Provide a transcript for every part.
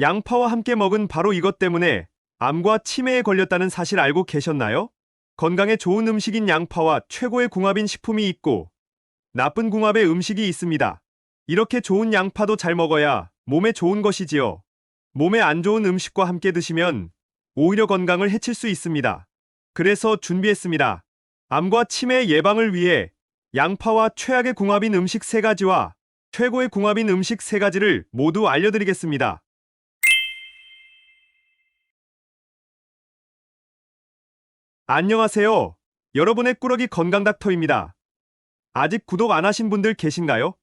양파와 함께 먹은 바로 이것 때문에 암과 치매에 걸렸다는 사실 알고 계셨나요? 건강에 좋은 음식인 양파와 최고의 궁합인 식품이 있고 나쁜 궁합의 음식이 있습니다. 이렇게 좋은 양파도 잘 먹어야 몸에 좋은 것이지요. 몸에 안 좋은 음식과 함께 드시면 오히려 건강을 해칠 수 있습니다. 그래서 준비했습니다. 암과 치매 예방을 위해 양파와 최악의 궁합인 음식 3가지와 최고의 궁합인 음식 3가지를 모두 알려드리겠습니다. 안녕하세요. 여러분의 꾸러기 건강 닥터입니다. 아직 구독 안 하신 분들 계신가요?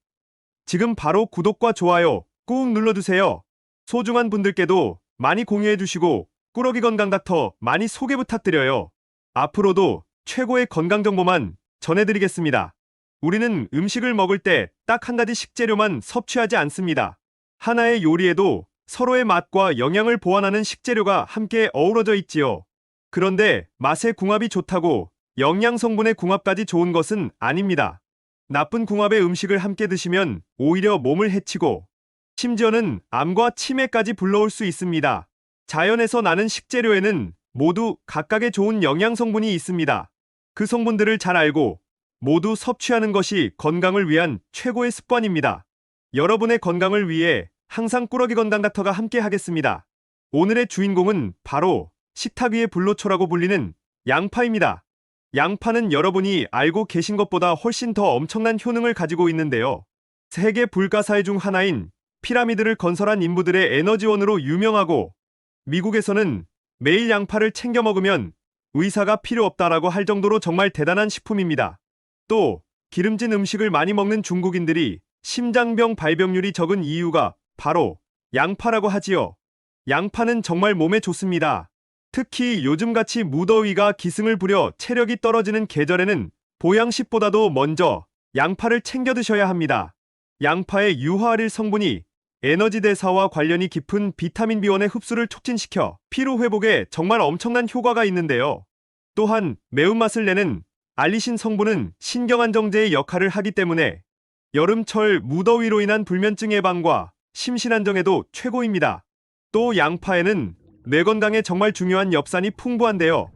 지금 바로 구독과 좋아요 꾹 눌러주세요. 소중한 분들께도 많이 공유해주시고 꾸러기 건강 닥터 많이 소개 부탁드려요. 앞으로도 최고의 건강 정보만 전해드리겠습니다. 우리는 음식을 먹을 때 딱 한 가지 식재료만 섭취하지 않습니다. 하나의 요리에도 서로의 맛과 영양을 보완하는 식재료가 함께 어우러져 있지요. 그런데 맛의 궁합이 좋다고 영양 성분의 궁합까지 좋은 것은 아닙니다. 나쁜 궁합의 음식을 함께 드시면 오히려 몸을 해치고 심지어는 암과 치매까지 불러올 수 있습니다. 자연에서 나는 식재료에는 모두 각각의 좋은 영양 성분이 있습니다. 그 성분들을 잘 알고 모두 섭취하는 것이 건강을 위한 최고의 습관입니다. 여러분의 건강을 위해 항상 꾸러기 건강 닥터가 함께 하겠습니다. 오늘의 주인공은 바로 식탁 위의 불로초라고 불리는 양파입니다. 양파는 여러분이 알고 계신 것보다 훨씬 더 엄청난 효능을 가지고 있는데요. 세계 불가사의 중 하나인 피라미드를 건설한 인부들의 에너지원으로 유명하고 미국에서는 매일 양파를 챙겨 먹으면 의사가 필요 없다라고 할 정도로 정말 대단한 식품입니다. 또 기름진 음식을 많이 먹는 중국인들이 심장병 발병률이 적은 이유가 바로 양파라고 하지요. 양파는 정말 몸에 좋습니다. 특히 요즘같이 무더위가 기승을 부려 체력이 떨어지는 계절에는 보양식보다도 먼저 양파를 챙겨 드셔야 합니다. 양파의 유화알일 성분이 에너지 대사와 관련이 깊은 비타민 B1의 흡수를 촉진시켜 피로 회복에 정말 엄청난 효과가 있는데요. 또한 매운맛을 내는 알리신 성분은 신경안정제의 역할을 하기 때문에 여름철 무더위로 인한 불면증 예방과 심신안정에도 최고입니다. 또 양파에는 뇌 건강에 정말 중요한 엽산이 풍부한데요.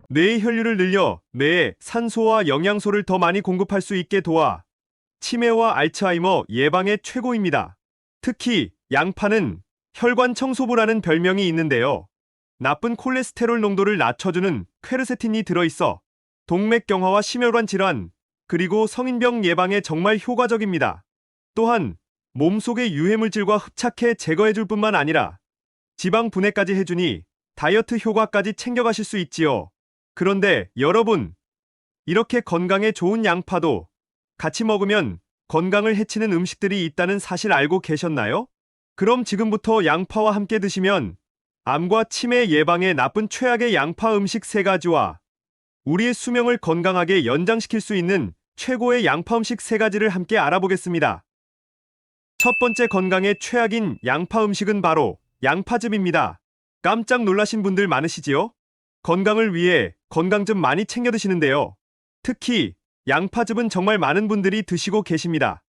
뇌의 혈류를 늘려 뇌에 산소와 영양소를 더 많이 공급할 수 있게 도와 치매와 알츠하이머 예방에 최고입니다. 특히 양파는 혈관 청소부라는 별명이 있는데요. 나쁜 콜레스테롤 농도를 낮춰주는 퀘르세틴이 들어있어 동맥경화와 심혈관 질환, 그리고 성인병 예방에 정말 효과적입니다. 또한 몸속의 유해물질과 흡착해 제거해줄 뿐만 아니라 지방 분해까지 해주니 다이어트 효과까지 챙겨가실 수 있지요. 그런데 여러분, 이렇게 건강에 좋은 양파도 같이 먹으면 건강을 해치는 음식들이 있다는 사실 알고 계셨나요? 그럼 지금부터 양파와 함께 드시면 암과 치매 예방에 나쁜 최악의 양파 음식 3가지와 우리의 수명을 건강하게 연장시킬 수 있는 최고의 양파 음식 3가지를 함께 알아보겠습니다. 첫 번째 건강에 최악인 양파 음식은 바로 양파즙입니다. 깜짝 놀라신 분들 많으시지요? 건강을 위해 건강즙 많이 챙겨 드시는데요. 특히 양파즙은 정말 많은 분들이 드시고 계십니다.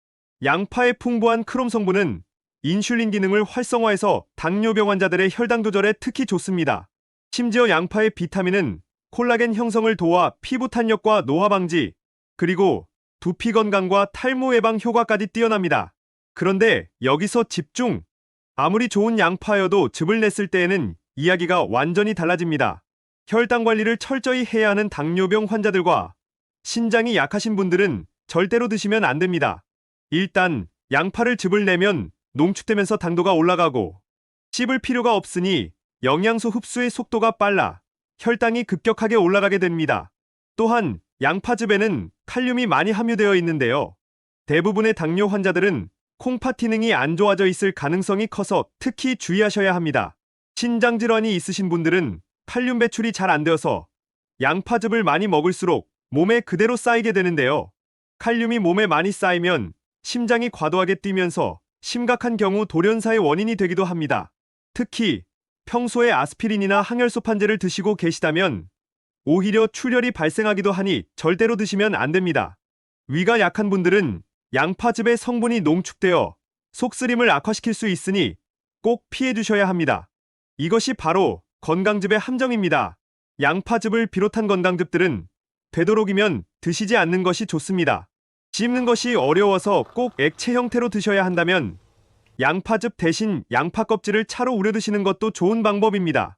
양파의 풍부한 크롬 성분은 인슐린 기능을 활성화해서 당뇨병 환자들의 혈당 조절에 특히 좋습니다. 심지어 양파의 비타민은 콜라겐 형성을 도와 피부 탄력과 노화 방지, 그리고 두피 건강과 탈모 예방 효과까지 뛰어납니다. 그런데 여기서 집중! 아무리 좋은 양파여도 즙을 냈을 때에는 이야기가 완전히 달라집니다. 혈당 관리를 철저히 해야 하는 당뇨병 환자들과 신장이 약하신 분들은 절대로 드시면 안 됩니다. 일단 양파를 즙을 내면 농축되면서 당도가 올라가고 씹을 필요가 없으니 영양소 흡수의 속도가 빨라 혈당이 급격하게 올라가게 됩니다. 또한 양파즙에는 칼륨이 많이 함유되어 있는데요. 대부분의 당뇨 환자들은 콩팥 기능이 안 좋아져 있을 가능성이 커서 특히 주의하셔야 합니다. 신장 질환이 있으신 분들은 칼륨 배출이 잘 안 되어서 양파즙을 많이 먹을수록 몸에 그대로 쌓이게 되는데요. 칼륨이 몸에 많이 쌓이면 심장이 과도하게 뛰면서 심각한 경우 돌연사의 원인이 되기도 합니다. 특히 평소에 아스피린이나 항혈소판제를 드시고 계시다면 오히려 출혈이 발생하기도 하니 절대로 드시면 안 됩니다. 위가 약한 분들은 양파즙의 성분이 농축되어 속쓰림을 악화시킬 수 있으니 꼭 피해 주셔야 합니다. 이것이 바로 건강즙의 함정입니다. 양파즙을 비롯한 건강즙들은 되도록이면 드시지 않는 것이 좋습니다. 씹는 것이 어려워서 꼭 액체 형태로 드셔야 한다면 양파즙 대신 양파 껍질을 차로 우려 드시는 것도 좋은 방법입니다.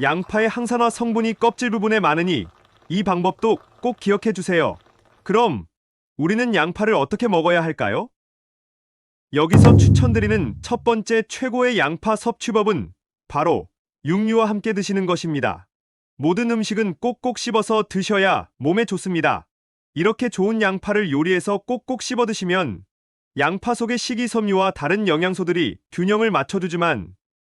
양파의 항산화 성분이 껍질 부분에 많으니 이 방법도 꼭 기억해 주세요. 그럼 우리는 양파를 어떻게 먹어야 할까요? 여기서 추천드리는 첫 번째 최고의 양파 섭취법은 바로 육류와 함께 드시는 것입니다. 모든 음식은 꼭꼭 씹어서 드셔야 몸에 좋습니다. 이렇게 좋은 양파를 요리해서 꼭꼭 씹어 드시면 양파 속의 식이섬유와 다른 영양소들이 균형을 맞춰주지만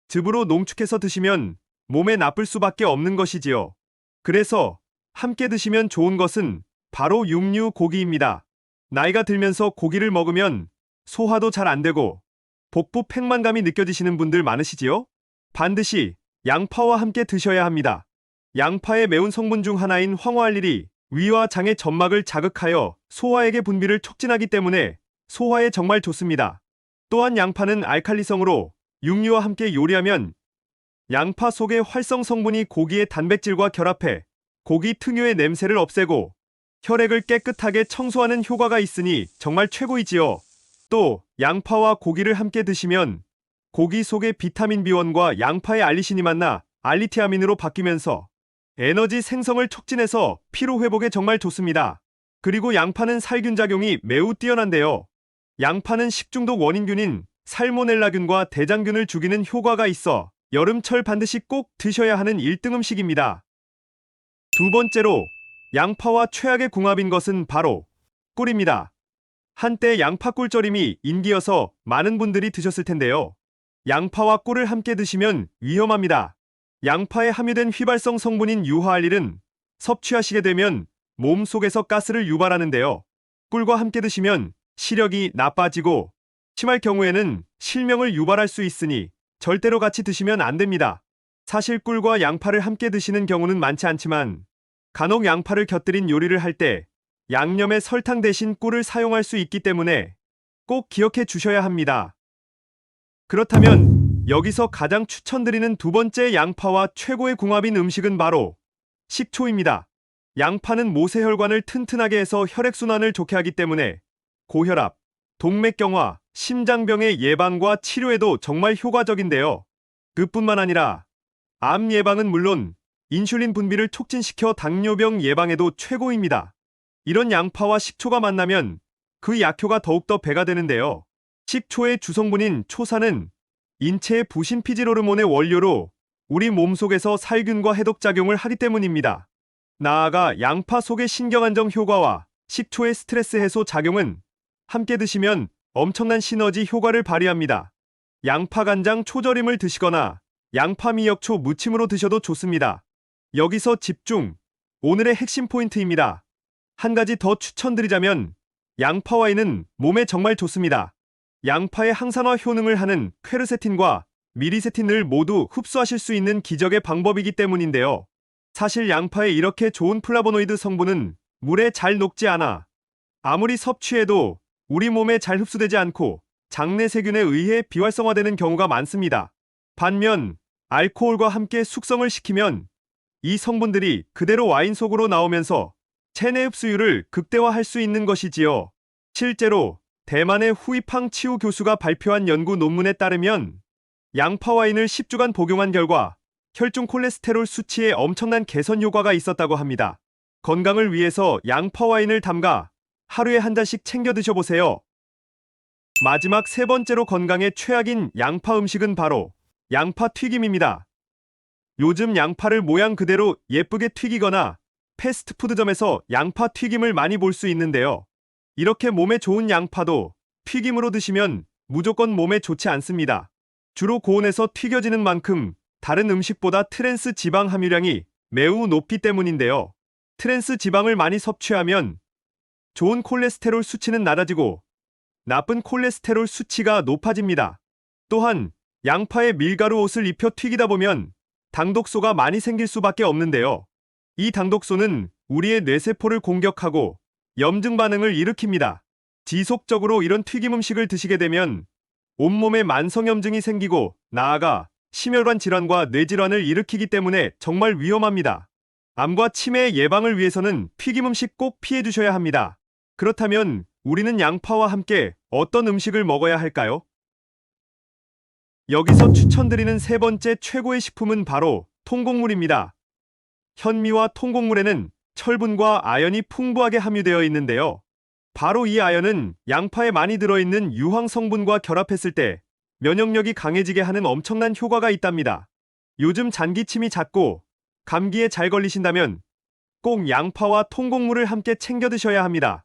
즙으로 농축해서 드시면 몸에 나쁠 수밖에 없는 것이지요. 그래서 함께 드시면 좋은 것은 바로 육류 고기입니다. 나이가 들면서 고기를 먹으면 소화도 잘 안 되고 복부 팽만감이 느껴지시는 분들 많으시지요? 반드시 양파와 함께 드셔야 합니다. 양파의 매운 성분 중 하나인 황화알릴이 위와 장의 점막을 자극하여 소화액의 분비를 촉진하기 때문에 소화에 정말 좋습니다. 또한 양파는 알칼리성으로 육류와 함께 요리하면 양파 속의 활성 성분이 고기의 단백질과 결합해 고기 특유의 냄새를 없애고 혈액을 깨끗하게 청소하는 효과가 있으니 정말 최고이지요. 또 양파와 고기를 함께 드시면 고기 속의 비타민 B1과 양파의 알리신이 만나 알리티아민으로 바뀌면서 에너지 생성을 촉진해서 피로 회복에 정말 좋습니다. 그리고 양파는 살균 작용이 매우 뛰어난데요. 양파는 식중독 원인균인 살모넬라균과 대장균을 죽이는 효과가 있어 여름철 반드시 꼭 드셔야 하는 1등 음식입니다. 두 번째로 양파와 최악의 궁합인 것은 바로 꿀입니다. 한때 양파 꿀절임이 인기여서 많은 분들이 드셨을 텐데요. 양파와 꿀을 함께 드시면 위험합니다. 양파에 함유된 휘발성 성분인 유화알릴은 섭취하시게 되면 몸 속에서 가스를 유발하는데요. 꿀과 함께 드시면 시력이 나빠지고 심할 경우에는 실명을 유발할 수 있으니 절대로 같이 드시면 안 됩니다. 사실 꿀과 양파를 함께 드시는 경우는 많지 않지만 간혹 양파를 곁들인 요리를 할 때 양념에 설탕 대신 꿀을 사용할 수 있기 때문에 꼭 기억해 주셔야 합니다. 그렇다면 여기서 가장 추천드리는 두 번째 양파와 최고의 궁합인 음식은 바로 식초입니다. 양파는 모세혈관을 튼튼하게 해서 혈액순환을 좋게 하기 때문에 고혈압, 동맥경화, 심장병의 예방과 치료에도 정말 효과적인데요. 그뿐만 아니라 암 예방은 물론 인슐린 분비를 촉진시켜 당뇨병 예방에도 최고입니다. 이런 양파와 식초가 만나면 그 약효가 더욱더 배가 되는데요. 식초의 주성분인 초산은 인체의 부신 피질호르몬의 원료로 우리 몸속에서 살균과 해독작용을 하기 때문입니다. 나아가 양파 속의 신경안정 효과와 식초의 스트레스 해소 작용은 함께 드시면 엄청난 시너지 효과를 발휘합니다. 양파 간장 초절임을 드시거나 양파 미역초 무침으로 드셔도 좋습니다. 여기서 집중! 오늘의 핵심 포인트입니다. 한 가지 더 추천드리자면 양파 와인은 몸에 정말 좋습니다. 양파의 항산화 효능을 하는 퀘르세틴과 미리세틴을 모두 흡수하실 수 있는 기적의 방법이기 때문인데요. 사실 양파의 이렇게 좋은 플라보노이드 성분은 물에 잘 녹지 않아 아무리 섭취해도 우리 몸에 잘 흡수되지 않고 장내 세균에 의해 비활성화되는 경우가 많습니다. 반면 알코올과 함께 숙성을 시키면 이 성분들이 그대로 와인 속으로 나오면서 체내 흡수율을 극대화할 수 있는 것이지요. 실제로 대만의 후이팡 치우 교수가 발표한 연구 논문에 따르면 양파 와인을 10주간 복용한 결과 혈중 콜레스테롤 수치에 엄청난 개선 효과가 있었다고 합니다. 건강을 위해서 양파 와인을 담가 하루에 한 잔씩 챙겨 드셔보세요. 마지막 세 번째로 건강에 최악인 양파 음식은 바로 양파 튀김입니다. 요즘 양파를 모양 그대로 예쁘게 튀기거나 패스트푸드점에서 양파 튀김을 많이 볼 수 있는데요. 이렇게 몸에 좋은 양파도 튀김으로 드시면 무조건 몸에 좋지 않습니다. 주로 고온에서 튀겨지는 만큼 다른 음식보다 트랜스 지방 함유량이 매우 높기 때문인데요. 트랜스 지방을 많이 섭취하면 좋은 콜레스테롤 수치는 낮아지고 나쁜 콜레스테롤 수치가 높아집니다. 또한 양파에 밀가루 옷을 입혀 튀기다 보면 당독소가 많이 생길 수밖에 없는데요. 이 당독소는 우리의 뇌세포를 공격하고 염증 반응을 일으킵니다. 지속적으로 이런 튀김 음식을 드시게 되면 온몸에 만성염증이 생기고 나아가 심혈관 질환과 뇌질환을 일으키기 때문에 정말 위험합니다. 암과 치매 예방을 위해서는 튀김 음식 꼭 피해 주셔야 합니다. 그렇다면 우리는 양파와 함께 어떤 음식을 먹어야 할까요? 여기서 추천드리는 세 번째 최고의 식품은 바로 통곡물입니다. 현미와 통곡물에는 철분과 아연이 풍부하게 함유되어 있는데요. 바로 이 아연은 양파에 많이 들어있는 유황 성분과 결합했을 때 면역력이 강해지게 하는 엄청난 효과가 있답니다. 요즘 잔기침이 잦고 감기에 잘 걸리신다면 꼭 양파와 통곡물을 함께 챙겨 드셔야 합니다.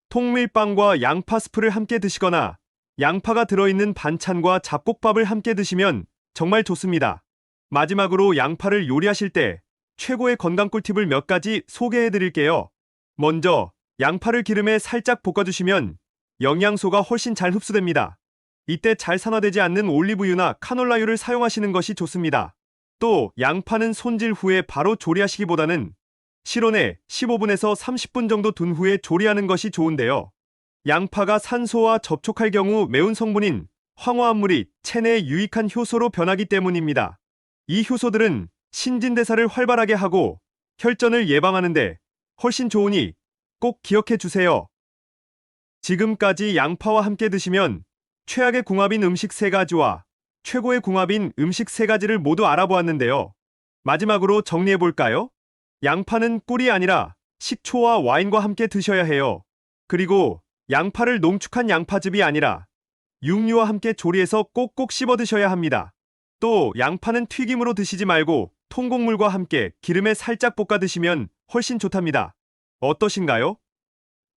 통밀빵과 양파 스프를 함께 드시거나 양파가 들어있는 반찬과 잡곡밥을 함께 드시면 정말 좋습니다. 마지막으로 양파를 요리하실 때 최고의 건강 꿀팁을 몇 가지 소개해 드릴게요. 먼저 양파를 기름에 살짝 볶아주시면 영양소가 훨씬 잘 흡수됩니다. 이때 잘 산화되지 않는 올리브유나 카놀라유를 사용하시는 것이 좋습니다. 또 양파는 손질 후에 바로 조리하시기보다는 실온에 15분에서 30분 정도 둔 후에 조리하는 것이 좋은데요. 양파가 산소와 접촉할 경우 매운 성분인 황화합물이 체내에 유익한 효소로 변하기 때문입니다. 이 효소들은 신진대사를 활발하게 하고 혈전을 예방하는데 훨씬 좋으니 꼭 기억해 주세요. 지금까지 양파와 함께 드시면 최악의 궁합인 음식 3가지와 최고의 궁합인 음식 3가지를 모두 알아보았는데요. 마지막으로 정리해 볼까요? 양파는 꿀이 아니라 식초와 와인과 함께 드셔야 해요. 그리고 양파를 농축한 양파즙이 아니라 육류와 함께 조리해서 꼭꼭 씹어 드셔야 합니다. 또 양파는 튀김으로 드시지 말고 통곡물과 함께 기름에 살짝 볶아 드시면 훨씬 좋답니다. 어떠신가요?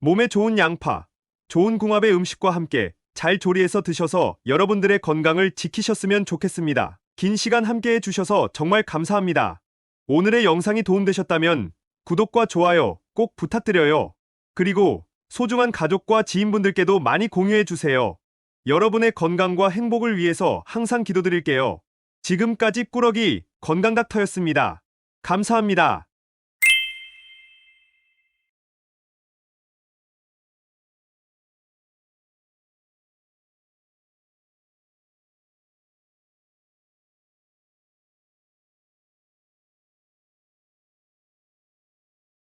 몸에 좋은 양파, 좋은 궁합의 음식과 함께 잘 조리해서 드셔서 여러분들의 건강을 지키셨으면 좋겠습니다. 긴 시간 함께 해주셔서 정말 감사합니다. 오늘의 영상이 도움되셨다면 구독과 좋아요 꼭 부탁드려요. 그리고 소중한 가족과 지인분들께도 많이 공유해주세요. 여러분의 건강과 행복을 위해서 항상 기도드릴게요. 지금까지 꾸러기 건강닥터였습니다. 감사합니다.